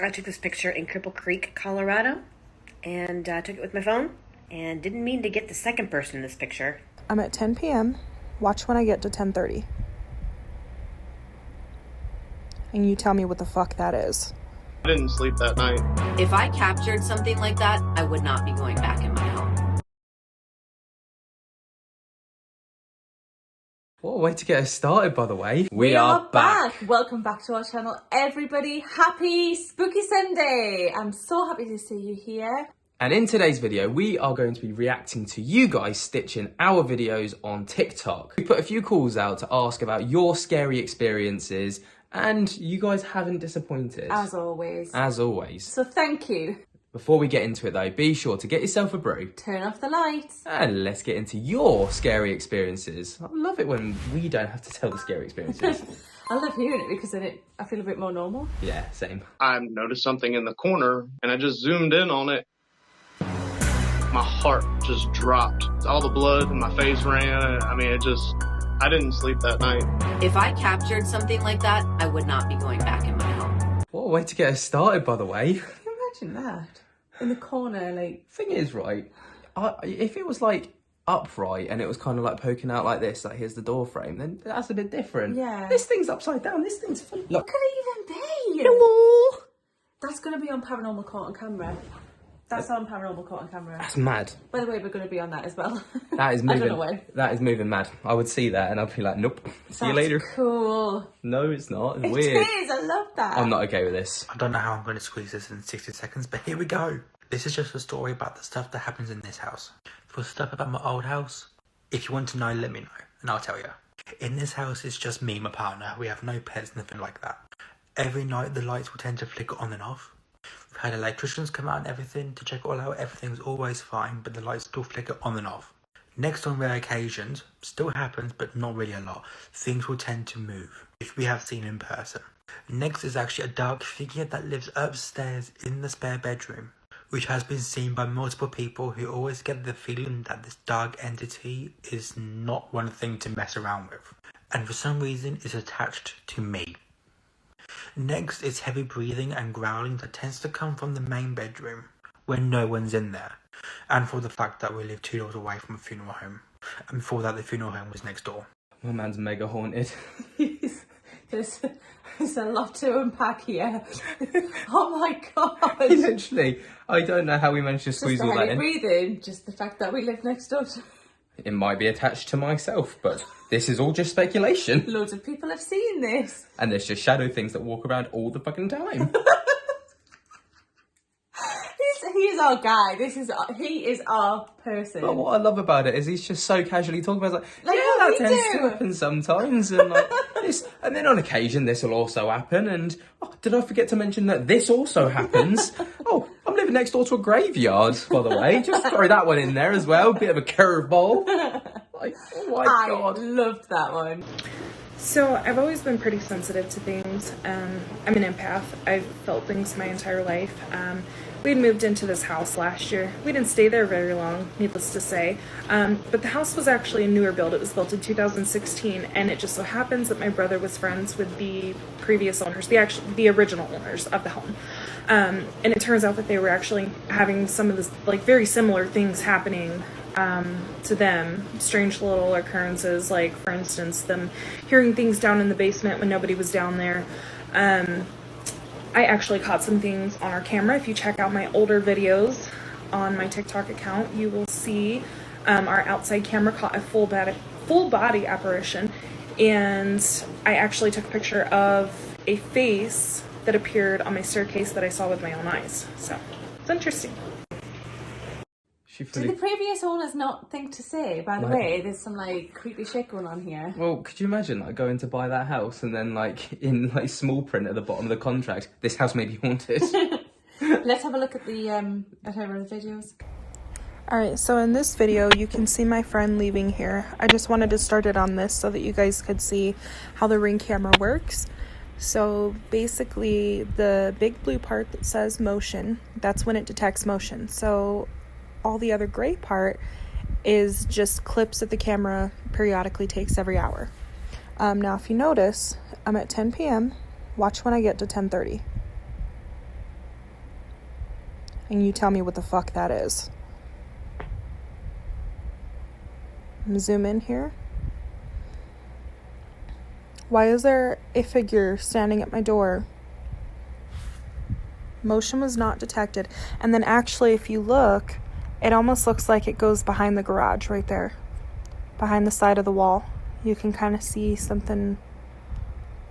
I took this picture in Cripple Creek, Colorado, and took it with my phone, and didn't mean to get the second person in this picture. I'm at 10 p.m. Watch when I get to 10:30. And you tell me what the fuck that is. I didn't sleep that night. If I captured something like that, I would not be going back in my home. What a way to get us started, by the way. We are back. Welcome back to our channel, everybody. Happy Spooky Sunday. I'm so happy to see you here. And in today's video, we are going to be reacting to you guys stitching our videos on TikTok. We put a few calls out to ask about your scary experiences, and you guys haven't disappointed. As always. As always. So thank you. Before we get into it though, be sure to get yourself a brew. Turn off the lights. And let's get into your scary experiences. I love it when we don't have to tell the scary experiences. I love hearing it because then I feel a bit more normal. Yeah, same. I noticed something in the corner and I just zoomed in on it. My heart just dropped. All the blood in my face ran. I mean, I didn't sleep that night. If I captured something like that, I would not be going back in my home. What a way to get us started, by the way. Can you imagine that? In the corner, like... Thing is, right, if it was like upright and it was kind of like poking out like this, like here's the door frame, then that's a bit different. Yeah. This thing's upside down, this thing's full. Look. Could it even be? Hello. That's going to be on Paranormal Caught on Camera. That's on Paranormal Caught on Camera. That's mad. By the way, we're going to be on that as well. That is moving. I don't know when. That is moving mad. I would see that and I'd be like, nope. See you later. Cool. No, it's not. It's It weird. is. I love that. I'm not okay with this. I don't know how I'm going to squeeze this in 60 seconds, but here we go. This is just a story about the stuff that happens in this house. For stuff about my old house, if you want to know, let me know, and I'll tell you. In this house, it's just me and my partner. We have no pets, nothing like that. Every night, the lights will tend to flicker on and off. We've had electricians come out and everything to check it all out. Everything's always fine, but the lights still flicker on and off. Next, on rare occasions, still happens, but not really a lot, things will tend to move, which we have seen in person. Next is actually a dark figure that lives upstairs in the spare bedroom, which has been seen by multiple people who always get the feeling that this dark entity is not one thing to mess around with, and for some reason is attached to me. Next is heavy breathing and growling that tends to come from the main bedroom, when no one's in there, and for the fact that we live 2 doors away from a funeral home, and before that the funeral home was next door. My man's mega haunted. There's a lot to unpack here. Oh my god. Literally, I don't know how we managed to squeeze all that in. Breathing, just the fact that we live next door to... It might be attached to myself, but this is all just speculation. Loads of people have seen this. And there's just shadow things that walk around all the fucking time. He is our guy. He is our person. But what I love about it is he's just so casually talking about it. Like yeah, that we tends do. to happen sometimes. And like this, and then on occasion this will also happen. And oh, did I forget to mention that this also happens? Oh, I'm living next door to a graveyard, by the way. Just throw that one in there as well. Bit of a curveball. Like, oh my god. I loved that one. So I've always been pretty sensitive to things. I'm an empath. I've felt things my entire life. We had moved into this house last year. We didn't stay there very long, needless to say. But the house was actually a newer build. It was built in 2016, and it just so happens that my brother was friends with the previous owners, the original owners of the home. And it turns out that they were actually having some of this, like, very similar things happening to them. Strange little occurrences, like, for instance, them hearing things down in the basement when nobody was down there. I actually caught some things on our camera. If you check out my older videos on my TikTok account, you will see our outside camera caught a full body apparition, and I actually took a picture of a face that appeared on my staircase that I saw with my own eyes. So it's interesting. Did the previous owners not think to say, by the way, there's some like creepy shit going on here? Well, could you imagine like going to buy that house and then like in like small print at the bottom of the contract, this house may be haunted? Let's have a look at the at her videos. Alright, so in this video you can see my friend leaving here. I just wanted to start it on this so that you guys could see how the Ring camera works. So basically the big blue part that says motion, that's when it detects motion. So all the other gray part is just clips that the camera periodically takes every hour. Now if you notice, I'm at 10 p.m. Watch when I get to 10:30. and you tell me what the fuck that is. I'm gonna zoom in here. Why is there a figure standing at my door? Motion was not detected. And then actually, if you look, it almost looks like it goes behind the garage right there. Behind the side of the wall. You can kind of see something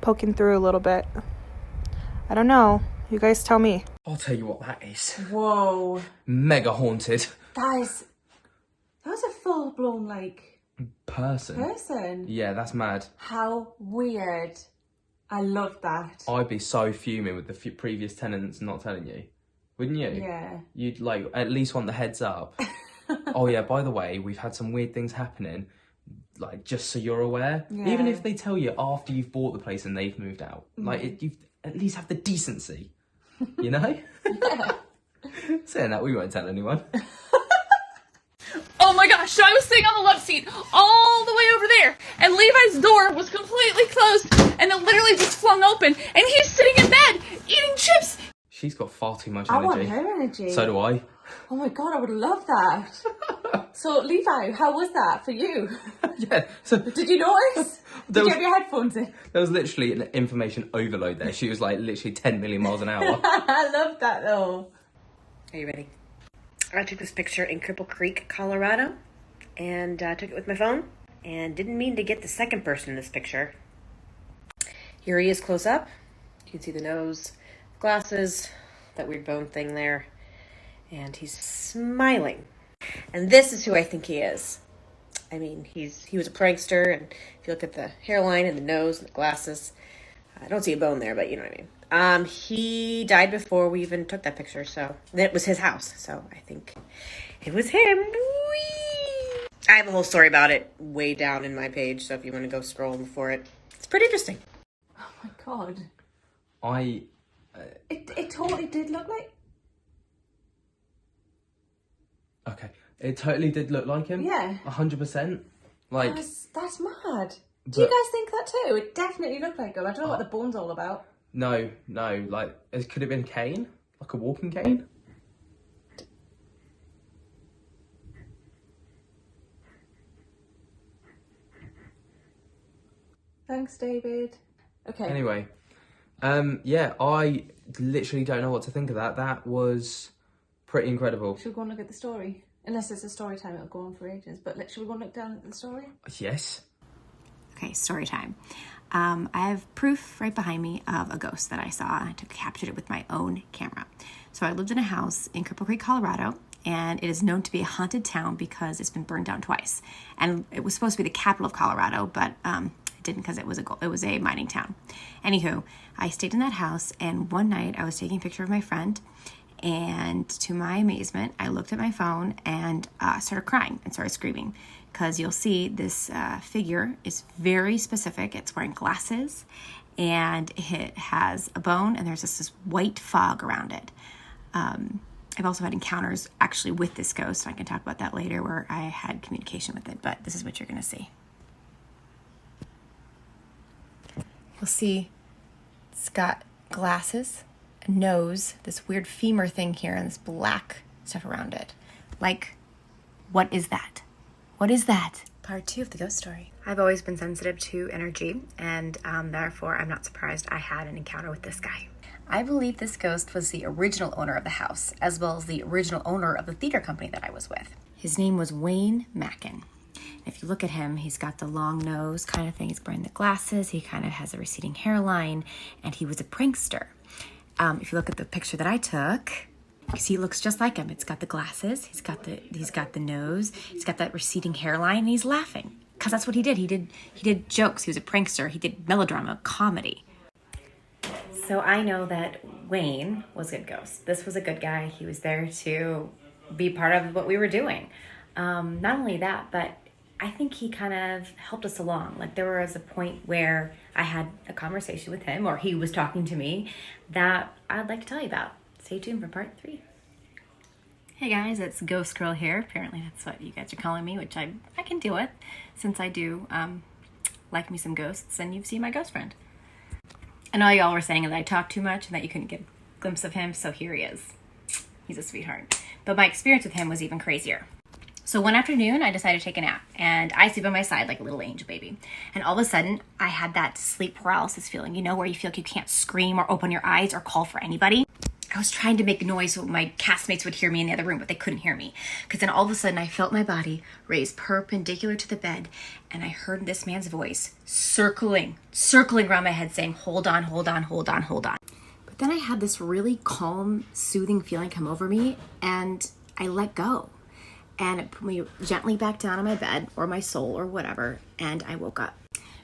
poking through a little bit. I don't know. You guys tell me. I'll tell you what that is. Whoa. Mega haunted. That was a full-blown, like, Person. Yeah, that's mad. How weird. I love that. I'd be so fuming with the previous tenants not telling you. Wouldn't you? Yeah. You'd, like, at least want the heads up. Oh, yeah, by the way, we've had some weird things happening. Like, just so you're aware. Yeah. Even if they tell you after you've bought the place and they've moved out. Like, you at least have the decency. You know? Yeah. Saying that, we won't tell anyone. Oh my gosh, so I was sitting on the love seat all the way over there, and Levi's door was completely closed, and it literally just flung open, and he's sitting in bed, eating chips. She's got far too much I energy. want her energy. So do I. Oh my god, I would love that. So, Levi, how was that for you? Yeah, so... Did you notice? Did you have your headphones in? There was literally an information overload there. She was like literally 10 million miles an hour. I love that though. Are you ready? I took this picture in Cripple Creek, Colorado, and took it with my phone, and didn't mean to get the second person in this picture. Here he is close up. You can see the nose, glasses, that weird bone thing there, and he's smiling. And this is who I think he is. I mean, he was a prankster, and if you look at the hairline and the nose and the glasses, I don't see a bone there, but you know what I mean. He died before we even took that picture, so it was his house, so I think it was him. Whee! I have a whole story about it way down in my page, so if you want to go scrolling for it, it's pretty interesting. Oh my god. It totally did look like... Okay. It totally did look like him. Yeah. 100%. Like... That's mad. Do you guys think that too? It definitely looked like him. I don't know what the bone's all about. No, like, it could have been a cane? Like a walking cane? Thanks, David. Okay. Anyway, yeah, I literally don't know what to think of that. That was pretty incredible. Should we go and look at the story? Unless it's a story time, it'll go on for ages. But should we go and look down at the story? Yes. Okay, story time. I have proof right behind me of a ghost that I saw. I captured it with my own camera. So I lived in a house in Cripple Creek, Colorado, and it is known to be a haunted town because it's been burned down twice. And it was supposed to be the capital of Colorado, but it didn't because it was a mining town. Anywho, I stayed in that house, and one night I was taking a picture of my friend, and to my amazement, I looked at my phone and started crying and started screaming. Because you'll see this figure is very specific. It's wearing glasses, and it has a bone, and there's this white fog around it. I've also had encounters actually with this ghost, and I can talk about that later, where I had communication with it, but this is what you're going to see. You'll see it's got glasses, a nose, this weird femur thing here, and this black stuff around it. Like, what is that? What is that? Part 2 of the ghost story. I've always been sensitive to energy, and therefore I'm not surprised I had an encounter with this guy. I believe this ghost was the original owner of the house, as well as the original owner of the theater company that I was with. His name was Wayne Mackin. If you look at him, he's got the long nose kind of thing. He's wearing the glasses. He kind of has a receding hairline, and he was a prankster. If you look at the picture that I took, you see, he looks just like him. It's got the glasses. He's got the nose. He's got that receding hairline, and he's laughing because that's what he did. He did jokes. He was a prankster. He did melodrama, comedy. So I know that Wayne was a good ghost. This was a good guy. He was there to be part of what we were doing. Not only that, but I think he kind of helped us along. Like, there was a point where I had a conversation with him, or he was talking to me, that I'd like to tell you about. Stay tuned for part 3. Hey guys, it's Ghost Girl here. Apparently that's what you guys are calling me, which I can deal with, since I do like me some ghosts, and you've seen my ghost friend. I know y'all were saying that I talk too much and that you couldn't get a glimpse of him, so here he is. He's a sweetheart. But my experience with him was even crazier. So one afternoon, I decided to take a nap, and I sleep on my side like a little angel baby. And all of a sudden, I had that sleep paralysis feeling, you know, where you feel like you can't scream or open your eyes or call for anybody. I was trying to make noise so my castmates would hear me in the other room, but they couldn't hear me. Because then all of a sudden, I felt my body raise perpendicular to the bed, and I heard this man's voice circling around my head saying, hold on, hold on, hold on, hold on. But then I had this really calm, soothing feeling come over me, and I let go. And it put me gently back down on my bed, or my soul, or whatever, and I woke up.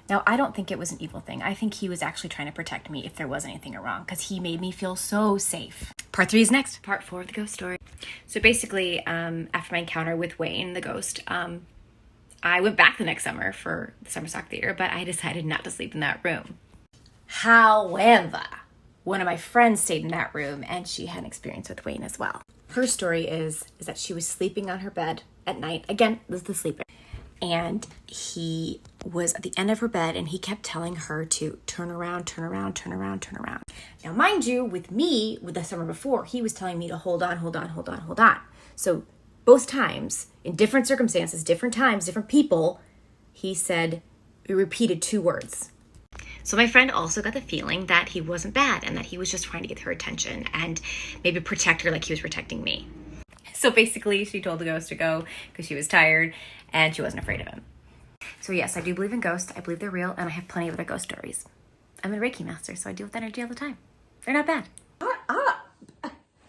Now, I don't think it was an evil thing. I think he was actually trying to protect me if there was anything wrong, because he made me feel so safe. Part 3 is next. Part 4 of the ghost story. So basically, after my encounter with Wayne, the ghost, I went back the next summer for the summer stock theater, but I decided not to sleep in that room. However, one of my friends stayed in that room, and she had an experience with Wayne as well. Her story is that she was sleeping on her bed at night. Again, this is the sleeper. And he was at the end of her bed, and he kept telling her to turn around, turn around, turn around, turn around. Now, mind you, with the summer before, he was telling me to hold on, hold on, hold on, hold on. So both times, in different circumstances, different times, different people, he repeated 2 words. So my friend also got the feeling that he wasn't bad and that he was just trying to get her attention and maybe protect her like he was protecting me. So basically, she told the ghost to go because she was tired and she wasn't afraid of him. So yes, I do believe in ghosts. I believe they're real, and I have plenty of other ghost stories. I'm a Reiki master, so I deal with energy all the time. They're not bad.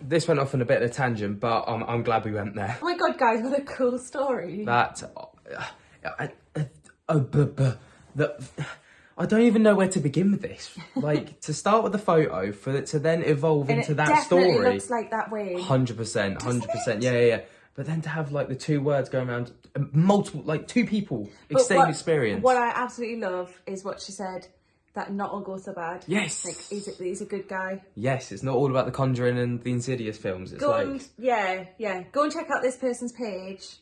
This went off on a bit of a tangent, but I'm glad we went there. Oh my god, guys, what a cool story. I don't even know where to begin with this. Like, to start with the photo, for it to then evolve and into it that story. definitely looks like that way. 100%, 100%. Yeah. But then to have, like, the 2 words going around, multiple, like, 2 people, same experience. What I absolutely love is what she said, that not all ghosts are bad. Yes. Like, he's a good guy. Yes, it's not all about the Conjuring and the Insidious films. It's Go and check out this person's page.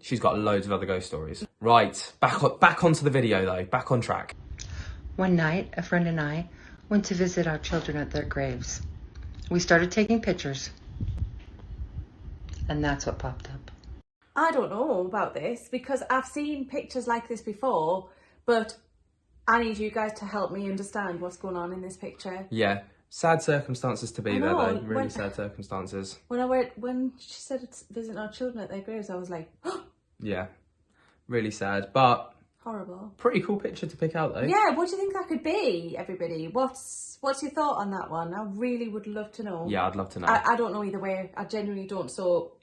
She's got loads of other ghost stories. Right, back onto the video though, back on track. One night, a friend and I went to visit our children at their graves. We started taking pictures, and that's what popped up. I don't know about this because I've seen pictures like this before, but I need you guys to help me understand what's going on in this picture. Yeah. Sad circumstances to be there though, really sad circumstances. When she said it's visiting our children at their graves, I was like, yeah, really sad, but horrible. Pretty cool picture to pick out though. Yeah, what do you think that could be, everybody? What's your thought on that one? I really would love to know. Yeah, I'd love to know. I don't know either way. I genuinely don't, so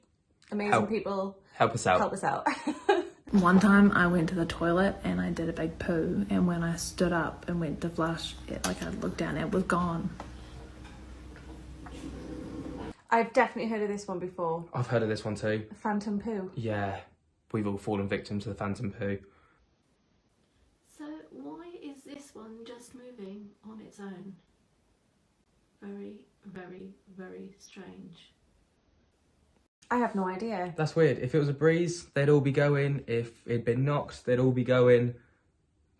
amazing people. Help us out. Help us out. One time I went to the toilet and I did a big poo, and when I stood up and went to flush it, like I looked down, it was gone. I've definitely heard of this one before. I've heard of this one too. Phantom poo. Yeah, we've all fallen victim to the phantom poo. So why is this one just moving on its own? Very, very, very strange. I have no idea. That's weird. If it was a breeze, they'd all be going. If it'd been knocked, they'd all be going.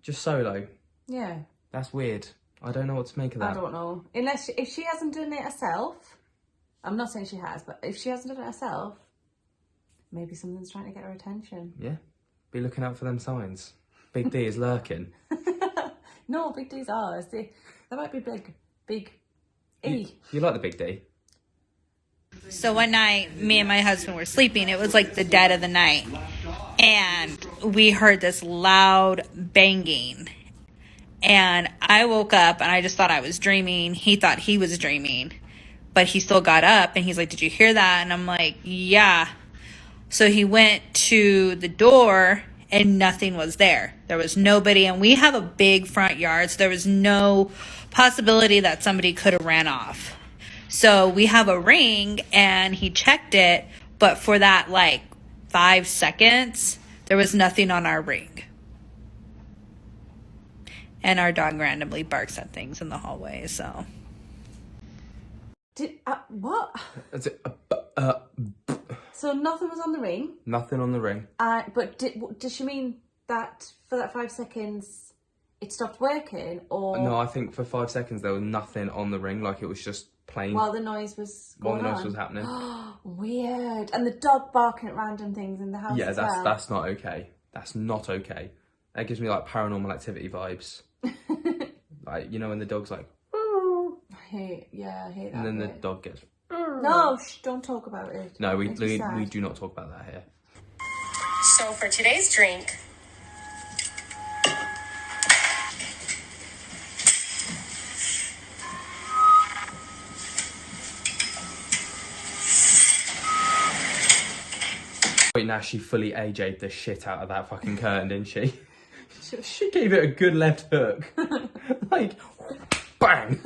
Just solo. Yeah. That's weird. I don't know what to make of that. I don't know. If she hasn't done it herself, I'm not saying she has, but if she hasn't done it herself, maybe something's trying to get her attention. Yeah. Be looking out for them signs. Big D is lurking. No, Big D's ours. They might be big. Big E. You like the Big D? So one night, me and my husband were sleeping. It was like the dead of the night. And we heard this loud banging. And I woke up and I just thought I was dreaming. He thought he was dreaming. But he still got up and he's like, "Did you hear that?" And I'm like, "Yeah." So he went to the door and nothing was there. There was nobody. And we have a big front yard, so there was no possibility that somebody could have ran off. So we have a ring and he checked it, but for that like 5 seconds, there was nothing on our ring. And our dog randomly barks at things in the hallway, so. What? So nothing was on the ring? Nothing on the ring. But does she mean that for that 5 seconds it stopped working, or? No, I think for 5 seconds there was nothing on the ring, like it was just playing while the noise was going while the noise on. was happening. Weird. And the dog barking at random things in the house. Yeah, as that's not okay. That's not okay. That gives me like Paranormal Activity vibes. Like, you know, when the dog's like, I hate that. and then the bit. dog gets. No, don't talk about it. No, we Makes me sad. do not talk about that here. So for today's drink, Wait, now she fully AJ'd the shit out of that fucking curtain, didn't she? She gave it a good left hook. Like, bang!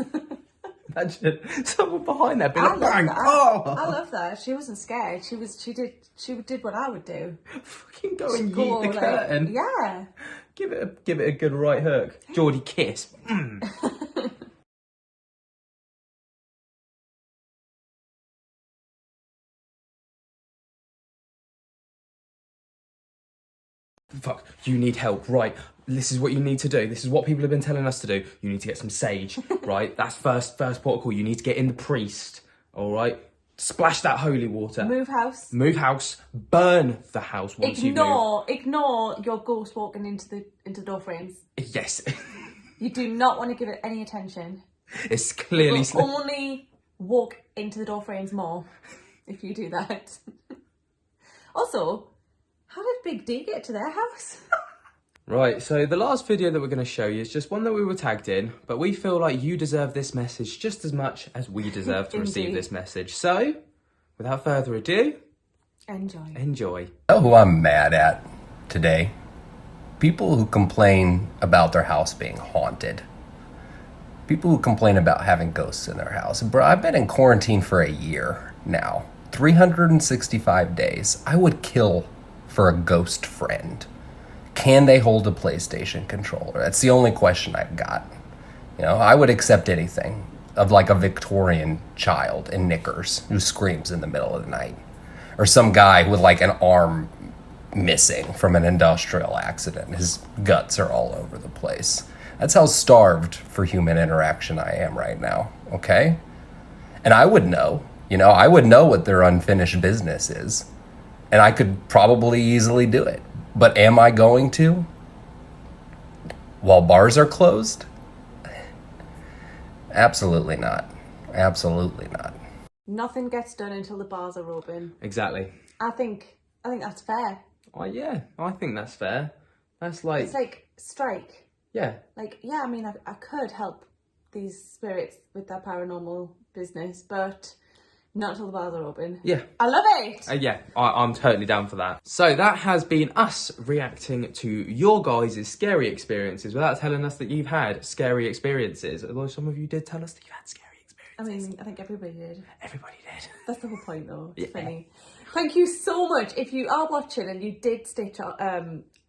Imagine someone behind there being like, bang! Oh! I love that. She wasn't scared. She did what I would do. Fucking go and yeet the curtain. Yeah. Give it a good right hook. Geordie kiss. Fuck, you need help, right? This is what you need to do. This is what people have been telling us to do. You need to get some sage, right? That's first port of call. You need to get in the priest, all right? Splash that holy water. Move house. Move house. Burn the house once you move. Ignore your ghost walking into the door frames. Yes. You do not want to give it any attention. It's clearly... It will only walk into the door frames more if you do that. Also, how did Big D get to their house? Right, so the last video that we're going to show you is just one that we were tagged in, but we feel like you deserve this message just as much as we deserve to receive this message. So, without further ado, enjoy. You know who I'm mad at today? People who complain about their house being haunted. People who complain about having ghosts in their house. Bro, I've been in quarantine for a year now. 365 days. I would kill for a ghost friend. Can they hold a PlayStation controller? That's the only question I've got. You know, I would accept anything of like a Victorian child in knickers who screams in the middle of the night. Or some guy with like an arm missing from an industrial accident. His guts are all over the place. That's how starved for human interaction I am right now, okay? And I would know, I would know what their unfinished business is. And I could probably easily do it. But am I going to? While bars are closed? Absolutely not. Absolutely not. Nothing gets done until the bars are open. Exactly. I think that's fair. Oh, yeah, I think that's fair. That's like... It's like, strike. Yeah. Like, yeah, I mean, I could help these spirits with their paranormal business, but... not until the bars are open. Yeah. I love it! Yeah, I'm totally down for that. So that has been us reacting to your guys' scary experiences without telling us that you've had scary experiences. Although some of you did tell us that you had scary experiences. I mean, I think everybody did. Everybody did. That's the whole point, though. It's funny. Thank you so much. If you are watching and you did stitch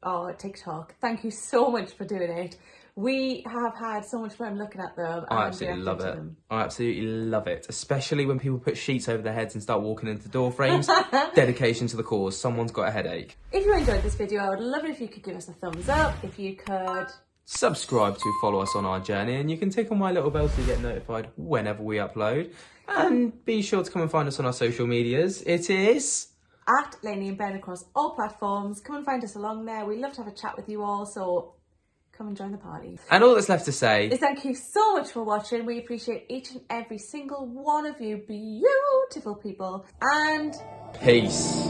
our TikTok, thank you so much for doing it. We have had so much fun looking at them. I absolutely love it. I absolutely love it. Especially when people put sheets over their heads and start walking into door frames. Dedication to the cause. Someone's got a headache. If you enjoyed this video, I would love it if you could give us a thumbs up. If you could... subscribe to follow us on our journey. And you can tick on my little bell so you get notified whenever we upload. And be sure to come and find us on our social medias. It is... at Lainey and Ben across all platforms. Come and find us along there. We love to have a chat with you all. So... come and join the party. And all that's left to say is thank you so much for watching. We appreciate each and every single one of you beautiful people. And peace.